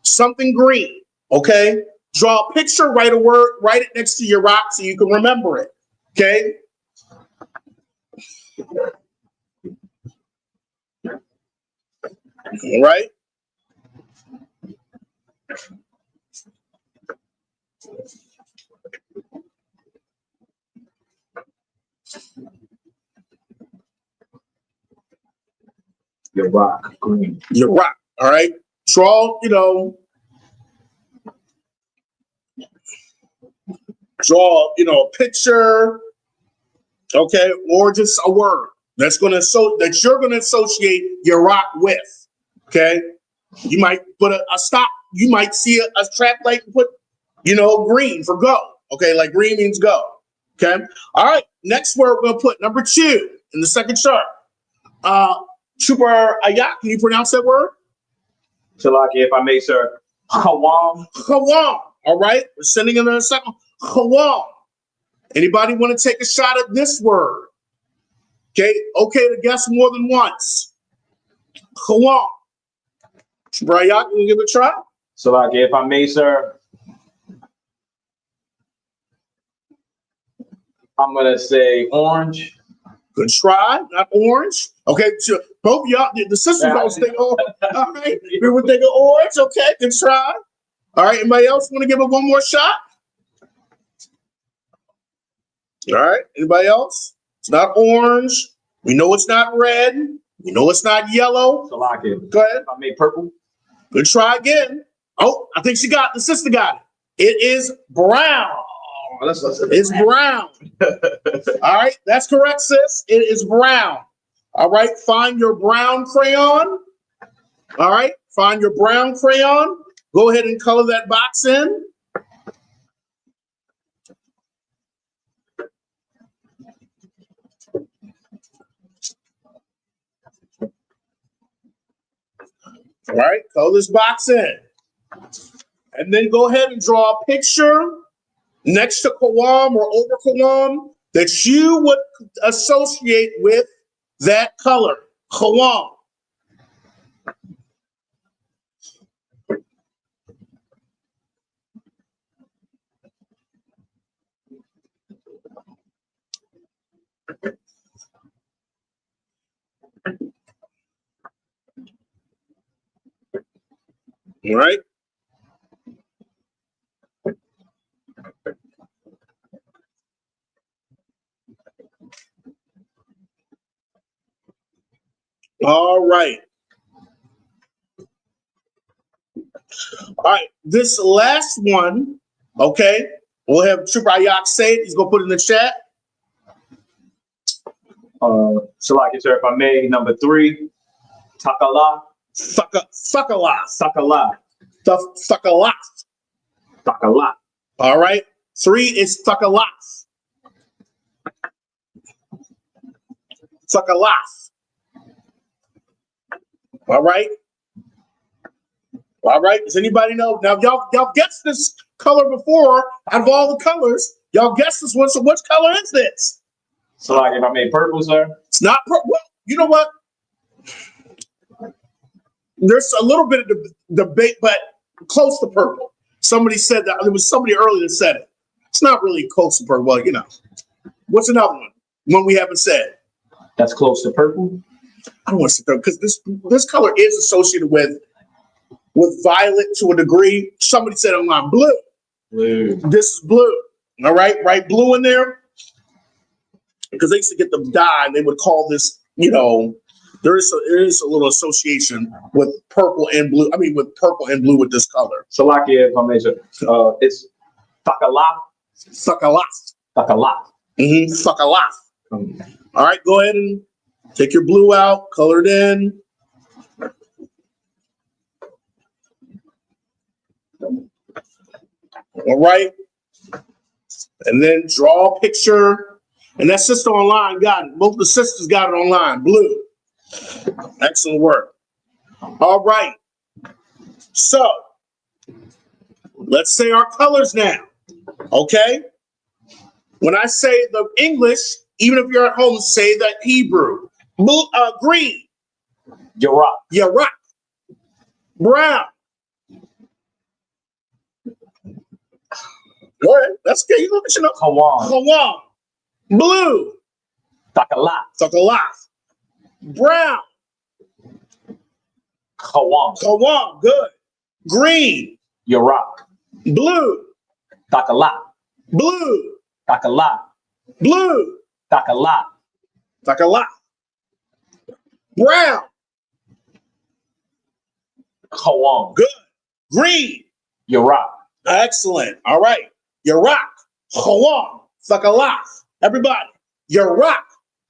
Something green. Okay? Draw a picture, write a word, write it next to your rock so you can remember it. Okay? All right? Your rock, green. Your rock. All right. Draw, a picture, okay, or just a word that you're gonna associate your rock with. Okay. You might put a stop. You might see a trap light and put, green for go. Okay, like green means go. Okay. All right. Next word we're gonna put number 2 in the second chart. Super Ayak, can you pronounce that word? Salaki, if I may, sir. Hawam. Hawam. All right. We're sending in a second. Hawam. Anybody want to take a shot at this word? Okay. Okay to guess more than once. Hawam. Super Ayak, can you give it a try? Salaki, if I may, sir. I'm going to say orange. Good try. Not orange. Okay. So both y'all, the sisters always think, all right. We were thinking orange. Okay. Good try. All right. Anybody else want to give it one more shot? All right. Anybody else? It's not orange. We know it's not red. We know it's not yellow. So like it. Go ahead. I made purple. Good try again. Oh, I think the sister got it. It is brown. Oh, It's brown. All right, that's correct, sis. It is brown. All right, find your brown crayon. All right, find your brown crayon. Go ahead and color that box in. All right, color this box in. And then go ahead and draw a picture next to Qawam or over Qawam that you would associate with that color, Qawam. All right. All right. All right. This last one, okay, we'll have Trooper Ayak say it. He's going to put it in the chat. Salaki, sir, if I may, number 3, Takala. Sakala. Sakala. Sakala. Takala. All right. 3 is Sakala. Sakala. All right. All right. Does anybody know? Now, y'all guessed this color before. Out of all the colors, y'all guessed this one. So, which color is this? Salaki, if I made purple, sir. It's not purple. Well, you know what? There's a little bit of debate, but close to purple. Somebody said that. There was somebody earlier that said it. It's not really close to purple. Well, you know. What's another one? One we haven't said. That's close to purple. I don't want to sit there because this color is associated with violet to a degree. Somebody said online blue. Blue. This is blue. All right, right, blue in there. Because they used to get the dye, and they would call this, you know, there is a little association with purple and blue. I mean, with purple and blue with this color. Salaki, if I may, sir. It's Takala. Sakala. Takala. Sakala. All right, go ahead and take your blue out, color it in. All right. And then draw a picture. And that sister online got it. Both the sisters got it online. Blue. Excellent work. All right. So let's say our colors now. Okay. When I say the English, even if you're at home, say the Hebrew. Blue, green. Yarak. Yarak. Brown. Go ahead. That's okay. You look at your nose. Qawam. Qawam. Blue. Takala. Sakala. Brown. Qawam. Qawam. Good. Green. Yarak. Blue. Takala. Blue. Takala. Blue. Takala. Sakala. Brown. Qawam. Good. Green. Yarak. Excellent. All right. Yarak. Qawam. Sakala. Everybody. Yarak.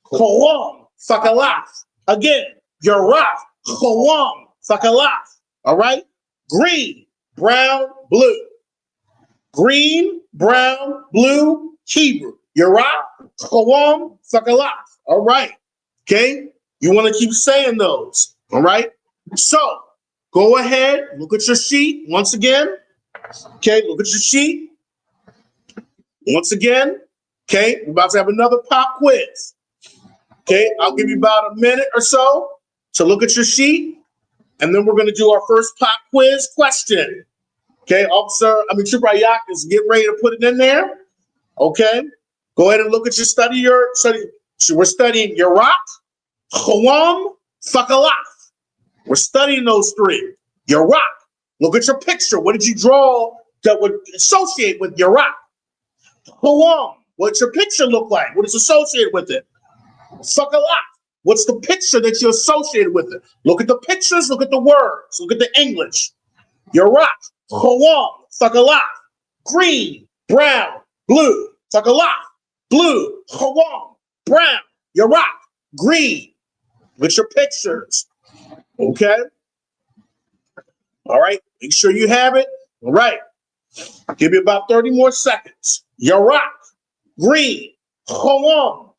Qawam. Sakala. Again. Yarak. Qawam. Sakala. All right. Green. Brown. Blue. Green. Brown. Blue. Hebrew. Yarak. Qawam. Sakala. All right. Okay. You want to keep saying those. All right. So go ahead. Look at your sheet once again. Okay. Look at your sheet. Once again. Okay. We're about to have another pop quiz. Okay. I'll give you about a minute or so to look at your sheet. And then we're going to do our first pop quiz question. Okay. Trooper Ayak is getting ready to put it in there. Okay. Go ahead and look at your study. So we're studying Yarak, Qawam, Sakala. We're studying those 3. Yarak. Look at your picture. What did you draw that would associate with Yarak? Qawam. What's your picture look like? What is associated with it? Sakala. What's the picture that you associated with it? Look at the pictures, look at the words, look at the English. Yarak, Hawam, Thakalaf, green, brown, blue, Thakalaf, blue, Hawam, brown, Yarak, green. With your pictures. Okay? All right, make sure you have it. All right. Give me about 30 more seconds. Yarak, green, Hawam,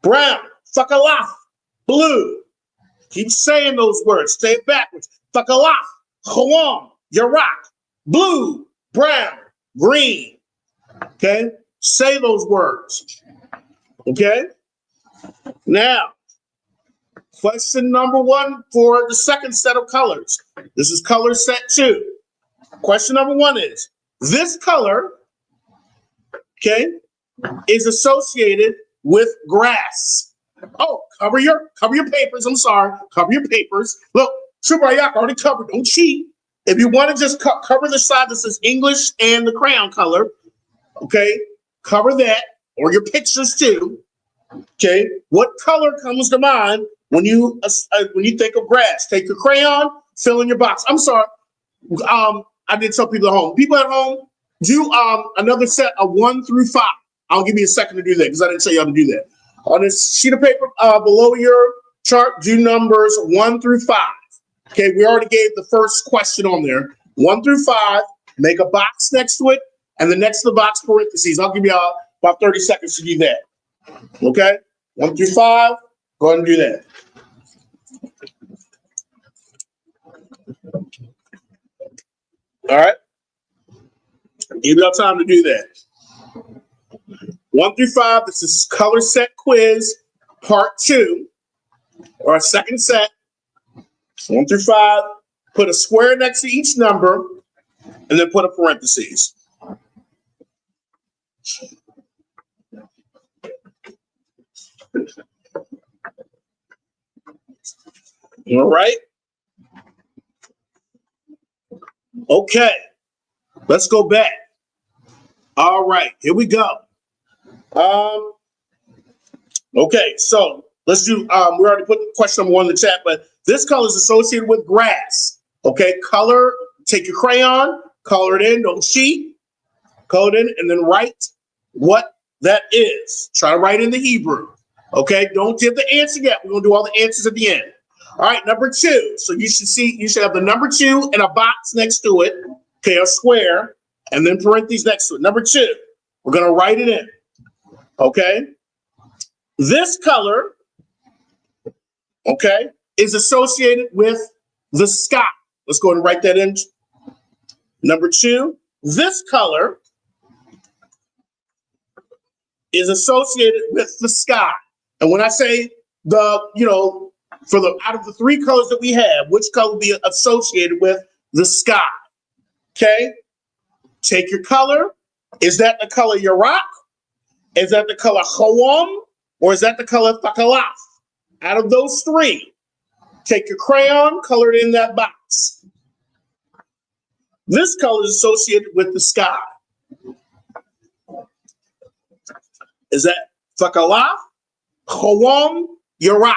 brown, Thakalaf, blue. Keep saying those words. Say it backwards. Thakalaf, Hawam, Yarak, blue, brown, green. Okay? Say those words. Okay? Now, question number 1 for the second set of colors. This is color set 2. Question number 1 is, this color, okay, is associated with grass. Oh, cover your papers. I'm sorry. Cover your papers. Look, Chubayak already covered. Don't cheat. If you want to just cover the side that says English and the crayon color, okay, cover that, or your pictures too. Okay, what color comes to mind when you think of grass? Take your crayon, fill in your box. I'm sorry. I did tell people at home. People at home, do another set of 1 through 5. I'll give you a second to do that because I didn't tell you how to do that. On this sheet of paper below your chart, do numbers 1 through 5. Okay, we already gave the first question on there. 1 through 5, make a box next to it, and the next to the box parentheses. I'll give you about 30 seconds to do that. Okay, 1 through 5, go ahead and do that. All right, give y'all time to do that. 1 through 5, this is color set quiz, part 2, or a second set. 1 through 5, put a square next to each number, and then put a parentheses. All right. Okay, let's go back. All right, here we go. Okay, so let's do, we already put question number 1 in the chat, but this color is associated with grass. Okay, color, take your crayon, color it in, don't cheat, color it in, and then write what that is. Try to write in the Hebrew. Okay, don't give the answer yet. We're gonna do all the answers at the end. All right, number 2. So you should have the number 2 and a box next to it, okay, a square, and then parentheses next to it. Number 2, we're gonna write it in. Okay, this color, okay, is associated with the sky. Let's go ahead and write that in. Number 2, this color is associated with the sky. And when I say out of the 3 colors that we have, which color will be associated with the sky? Okay, take your color. Is that the color Yarak? Is that the color Hawam? Or is that the color Thakalaf? Out of those 3, take your crayon, color it in that box. This color is associated with the sky. Is that Thakalaf, Hawam, Yarak?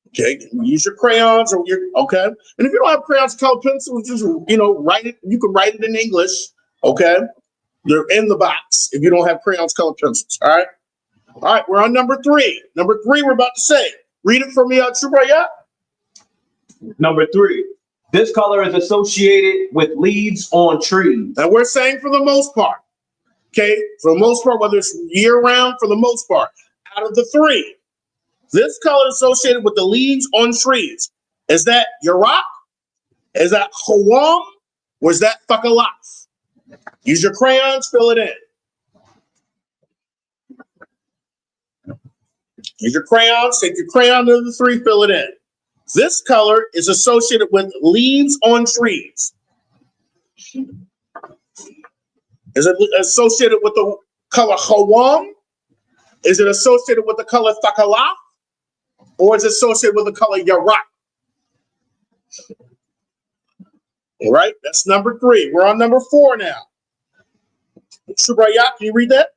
Okay, use your crayons or okay. And if you don't have crayons, color pencils, just write it. You can write it in English. Okay, they're in the box if you don't have crayons, color pencils. All right, we're on number 3. Number 3, we're about to say. Read it for me, Chubraya. Number 3. This color is associated with leaves on trees. And we're saying for the most part. Okay, for the most part, whether it's year round, for the most part, out of the 3, this color is associated with the leaves on trees. Is that Yarak? Is that Hawam? Or is that Thakalaf? Use your crayons, fill it in. Use your crayons, take your crayon to the 3, fill it in. This color is associated with leaves on trees. Is it associated with the color Hawam? Is it associated with the color Thakalaf? Or is it associated with the color Yarak? All right, that's number 3. We're on number 4 now. Shubrayat, can you read that?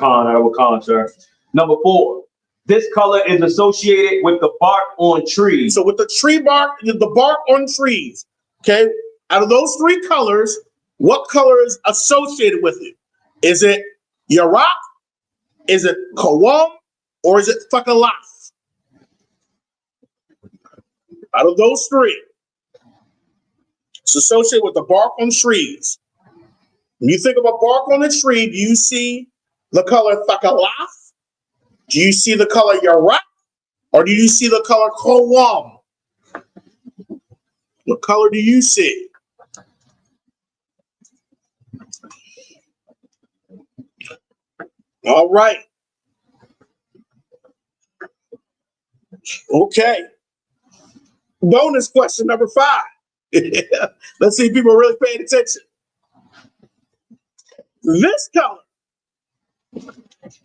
I will, sir. Number 4, this color is associated with the bark on trees. So with the tree bark, the bark on trees, okay? Out of those 3 colors, what color is associated with it? Is it Yarak? Is it Kawam? Or is it Thakalaf? Out of those 3, it's associated with the bark on trees. When you think about bark on a tree, do you see the color Thakalaf? Do you see the color Yarak? Or do you see the color Kawam? What color do you see? All right. Okay. Bonus question number 5. Let's see if people are really paying attention. This color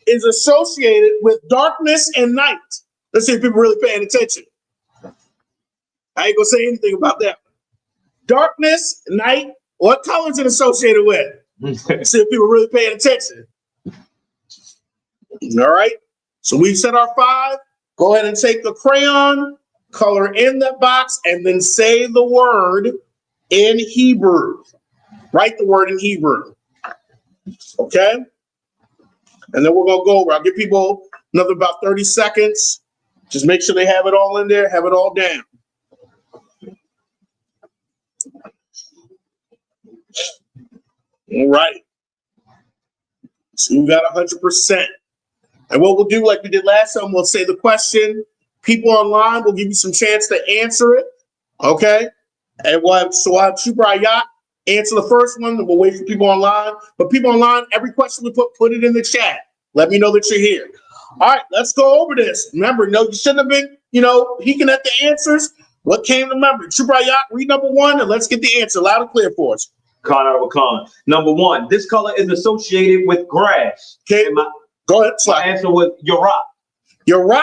is associated with darkness and night. Let's see if people are really paying attention. I ain't gonna say anything about that. Darkness, night, what color is it associated with? Let's see if people are really paying attention. All right. So we've said our 5. Go ahead and take the crayon, color in that box, and then say the word in Hebrew. Write the word in Hebrew. Okay? And then we're going to go over. I'll give people another about 30 seconds. Just make sure they have it all in there, have it all down. All right. So you got 100%. And what we'll do, like we did last time, we'll say the question. People online will give you some chance to answer it. Okay? And we'll have Chubrayat answer the first one, and we'll wait for people online. But people online, every question we put it in the chat. Let me know that you're here. All right, let's go over this. Remember, no, you shouldn't have been, peeking at the answers. What came to memory? Chubrayat, read number 1, and let's get the answer loud and clear for us. Khan out of a con. Number 1, this color is associated with grass. Okay. Go ahead. My answer was Yarak. Yarak,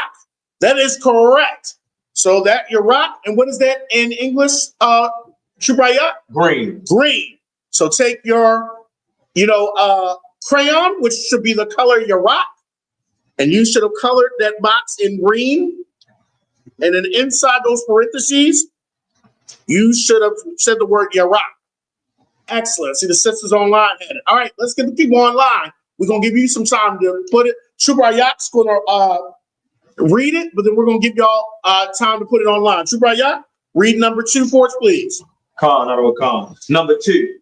that is correct. So that Yarak, and what is that in English, Chubrayat? Green. Green. So take your, crayon, which should be the color Yarak, and you should have colored that box in green. And then inside those parentheses, you should have said the word Yarak. Excellent. See, the sisters online had it. All right, let's get the people online. We're going to give you some time to put it. Chubrayat's going to read it, but then we're going to give y'all time to put it online. Chubrayat, read number 2 for us, please. Khan out of a con. Number 2,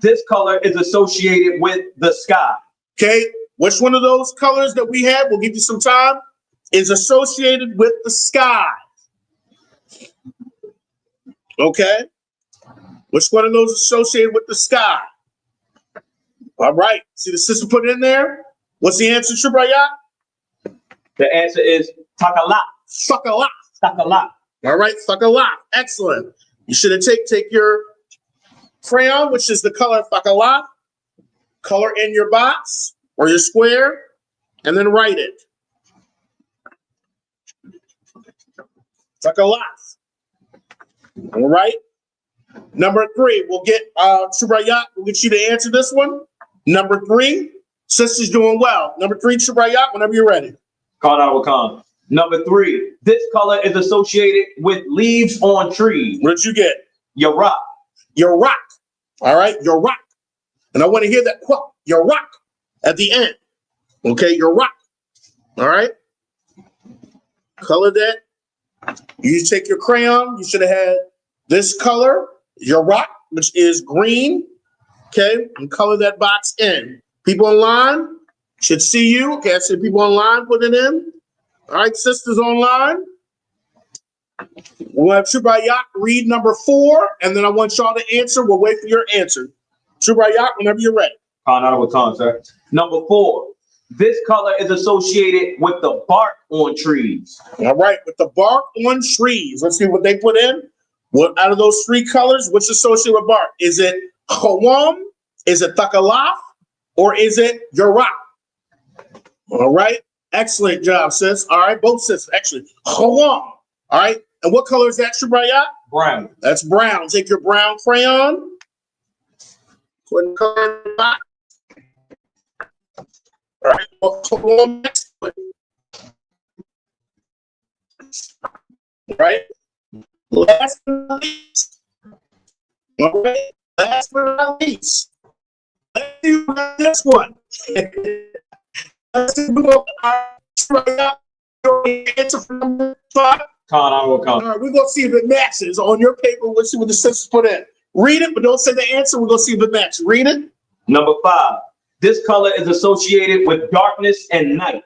this color is associated with the sky. Okay, which one of those colors that we have, we'll give you some time, is associated with the sky? Okay, which one of those is associated with the sky? All right, see the sister put it in there? What's the answer, Chubrayat? The answer is Takala. Sakala. Takala. All right, Sakala. Excellent. You should have take your crayon, which is the color Sakala, color in your box or your square, and then write it. Sakala. All right. Number 3, we'll get Chubrayat. We'll get you to answer this one. Number 3, sister's doing well. Number 3, Chubrayat, whenever you're ready. Khan out of a con. Number 3, this color is associated with leaves on trees. What did you get? Yarak. Yarak. All right, Yarak. And I want to hear that quote, Yarak, at the end. Okay, Yarak. All right. Color that. You take your crayon. You should have had this color, Yarak, which is green. Okay, and color that box in. People online should see you. Okay, I see people online put it in. All right, sisters online. We'll have Chubrayat read number 4, and then I want y'all to answer. We'll wait for your answer. Chubrayat, whenever you're ready. Khan out of a con, sir. Number 4, this color is associated with the bark on trees. All right, with the bark on trees. Let's see what they put in. What out of those 3 colors, which is associated with bark? Is it Chawam? Is it Takalaf? Or is it Yarak? All right. Excellent job, sis. All right. Both sisters. Actually, Chawam. All right. And what color is that, Chubrayat? Brown. That's brown. Take your brown crayon. Put in the color box. All right. Chawam next to it. Right? Last but not least. All right. Last but not least. Let's see about this one. Let's see about answer for number 5. All right, we're gonna see if it matches on your paper. We'll see what the sisters put in. Read it, but don't say the answer. We're gonna see if it matches. Read it. Number 5. This color is associated with darkness and night.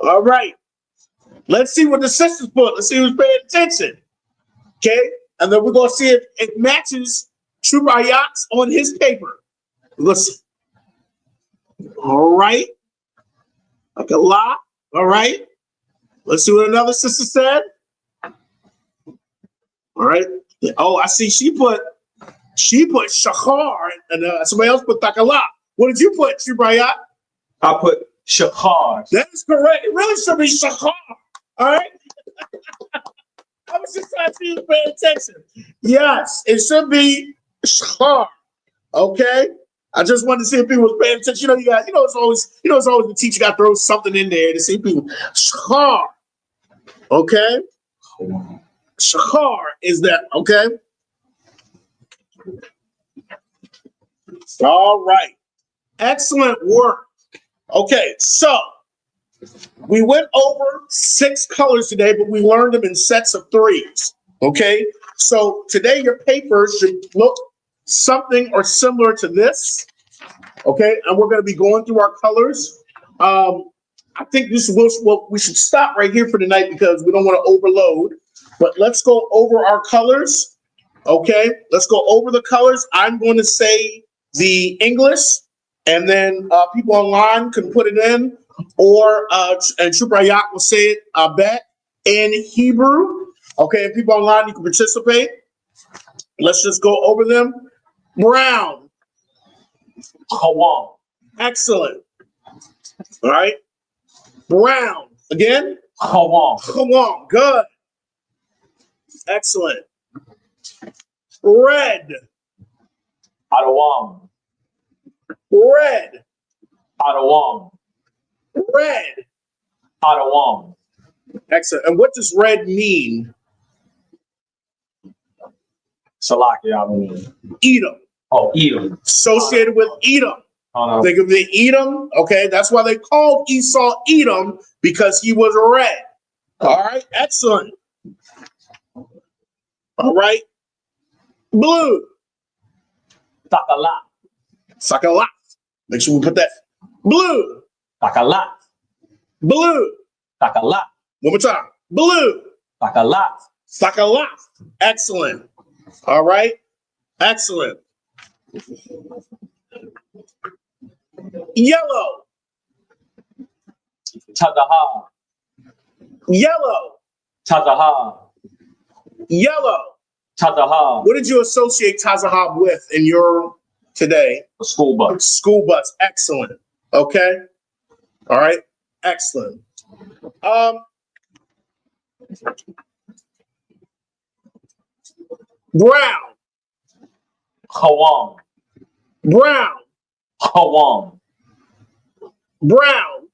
All right. Let's see what the sisters put. Let's see who's paying attention. Okay, and then we're gonna see if it matches Trubayak's on his paper. Listen. All right. Like a lot. All right. Let's see what another sister said. All right. Oh, I see. She put Shachar, and somebody else put Takala. What did you put, Trubayak? I put Shachar. That is correct. It really should be Shachar. All right. I was just trying to see you pay attention. Yes, it should be Shachar. Okay. I just wanted to see if people was paying attention. It's always the teacher got to throw something in there to see people. Shachar. Okay. Shachar is that, okay? All right. Excellent work. Okay, so we went over 6 colors today, but we learned them in sets of 3s. Okay, so today your paper should look something or similar to this. Okay, and we're going to be going through our colors. I think we should stop right here for tonight because we don't want to overload. But let's go over our colors. Okay, let's go over the colors. I'm going to say the English, and then people online can put it in, or and Trubayak will say it back in Hebrew. Okay, and people online, you can participate. Let's just go over them. Brown. Hawam. Excellent. All right. Brown. Again? Hawam. Hawam. Good. Excellent. Red. Adawam. Red. Adawam. Red. Adawam. Excellent. And what does red mean? Salaki, I mean. Edom. Oh, Edom. Associated with Edom. Oh, no. Think of the Edom. Okay, that's why they called Esau Edom, because he was red. All right, excellent. All right, blue. Takala. Sakala. Make sure we put that. Blue. Takala. Blue. Takala. One more time. Blue. Takala. Sakala. Excellent. All right, excellent. Yellow. Tadaha. Yellow. Tadaha. Yellow. Tadaha. What did you associate Tazahab with in your today? A school bus. School bus. Excellent. Okay. All right. Excellent. Brown. Hawam. Brown. Hawam. Brown.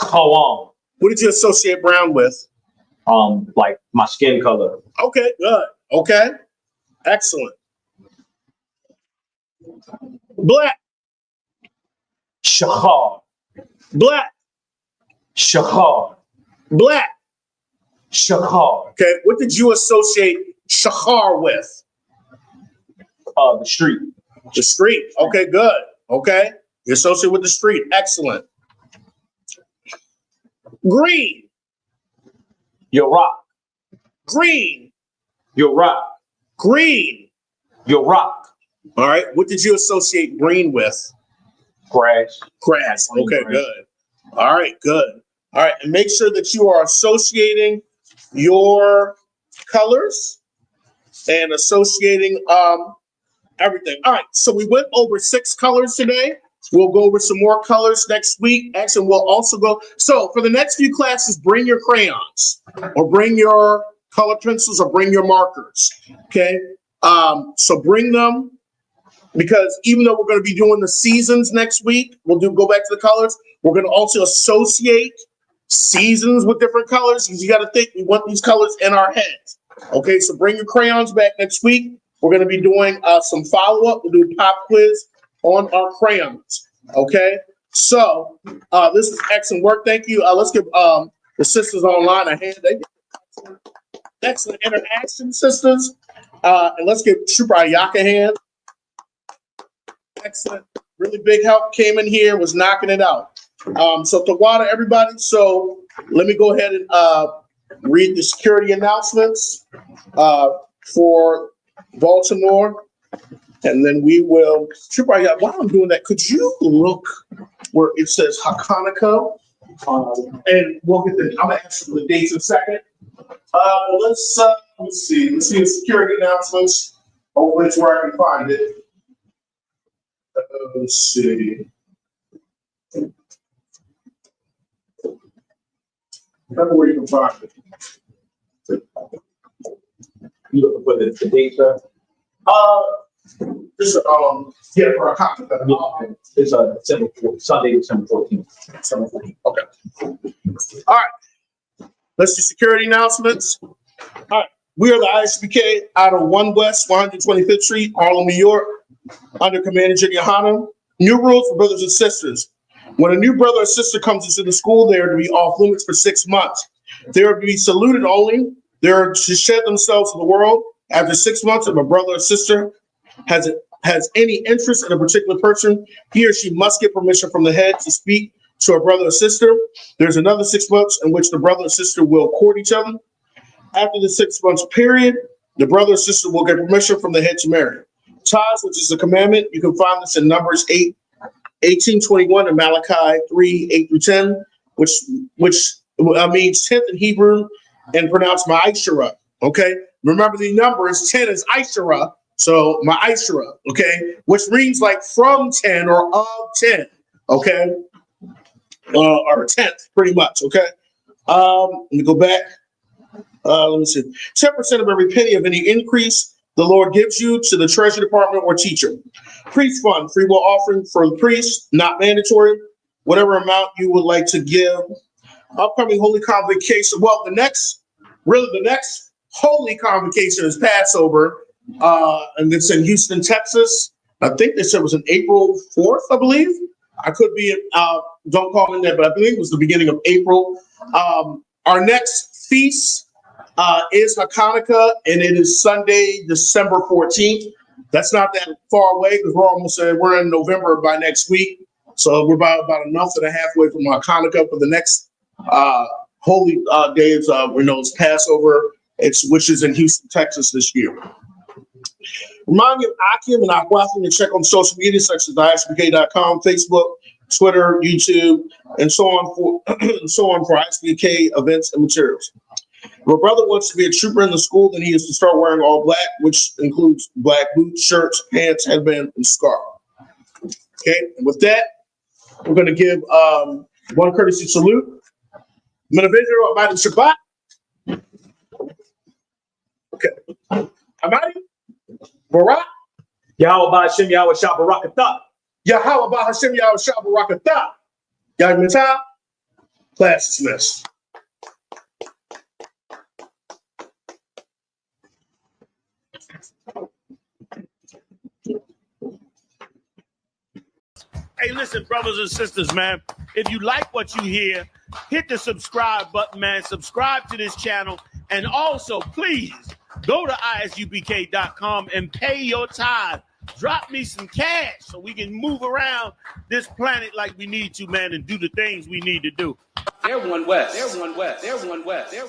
Hawam. What did you associate brown with? Like my skin color. Okay, good. Okay. Excellent. Black. Shachar. Black. Shachar. Black. Shachar. Okay. What did you associate Shachar with? The street. The street. Okay, good. Okay. You associate with the street. Excellent. Green. Your rock. Green. Your rock. Green. Your rock. All right. What did you associate green with? Grass. Grass. Okay, Grass. good. All right, good. All right. And make sure that you are associating your colors and associating everything. All right. So we went over 6 colors today. We'll go over some more colors next week. Actually, we'll also go. So for the next few classes, bring your crayons or bring your color pencils or bring your markers. Okay. So bring them, because even though we're going to be doing the seasons next week, go back to the colors. We're going to also associate seasons with different colors, because you got to think we want these colors in our heads. Okay, so bring your crayons back next week. We're going to be doing some follow-up. We'll do a pop quiz on our crayons. Okay, so this is excellent work. Thank you. Let's give the sisters online a hand. They did excellent interaction, sisters. And let's give Trooper Ayaka a hand. Excellent. Really big help came in here, was knocking it out. So Tawada, everybody. So let me go ahead and read the security announcements for Baltimore. And then we will, Trooper Ayaka, while I'm doing that, could you look where it says Hakanaka? And we'll get the, I'm going to ask you the dates in a second. Let's see. Let's see the security announcements. Hopefully it's where I can find it. Let's see. Remember where you can find it. You looking for the dates, sir? Just yeah, for a copy. It's Sunday, December 14th. December 14th. Okay. All right. Let's do security announcements. All right. We are the ISBK out of 1 West 125th Street, Harlem, New York, under Commander Junior Hanna. New rules for brothers and sisters. When a new brother or sister comes into the school, they are to be off limits for 6 months. They are to be saluted only. They are to shed themselves to the world. After 6 months, if a brother or sister has any interest in a particular person, he or she must get permission from the head to speak to a brother or sister. There's another 6 months in which the brother or sister will court each other. After the 6 months period, the brother or sister will get permission from the head to marry. Ties, which is a commandment, you can find this in Numbers 18:21 and Malachi 3:8-10, which means 10th in Hebrew and pronounced Ma'ashera. Okay, remember the numbers. 10 is Aishera, so Ma'ashera. Okay, which means like from 10 or of 10. Okay, or 10th, pretty much. Okay, let me go back. Let me see. 10% of every penny of any increase the Lord gives you to the treasury department or teacher. Priest fund, free will offering for the priest, not mandatory. Whatever amount you would like to give. Upcoming Holy Convocation. Well, the next Holy Convocation is Passover, and it's in Houston, Texas. I think they said it was on April 4th, I believe. I could be, don't call me in there, but I believe it was the beginning of April. Our next feast is Hanukkah, and it is Sunday, December 14th. That's not that far away because we're in November by next week. So we're about a month and a half away from Hanukkah for the next holy days. We know it's Passover, which is in Houston, Texas this year. Remind you of Akim and Aquafim to check on social media such as ISBK.com, Facebook, Twitter, YouTube, and so on for ISBK events and materials. If a brother wants to be a trooper in the school, then he is to start wearing all black, which includes black boots, shirts, pants, headband, and scarf. Okay, and with that, we're going to give one courtesy salute. Manavision Abadi Shabbat. Okay. Amadi Barak. Yahweh Hashem Yahweh Shabarakatah. Yahweh Hashem Yahweh Shabarakatah. Yahweh class dismissed. Hey, listen, brothers and sisters, man, if you like what you hear, hit the subscribe button, man. Subscribe to this channel. And also, please go to isubk.com and pay your tithe. Drop me some cash so we can move around this planet like we need to, man, and do the things we need to do. They're one West. They're one West. They're one West. They're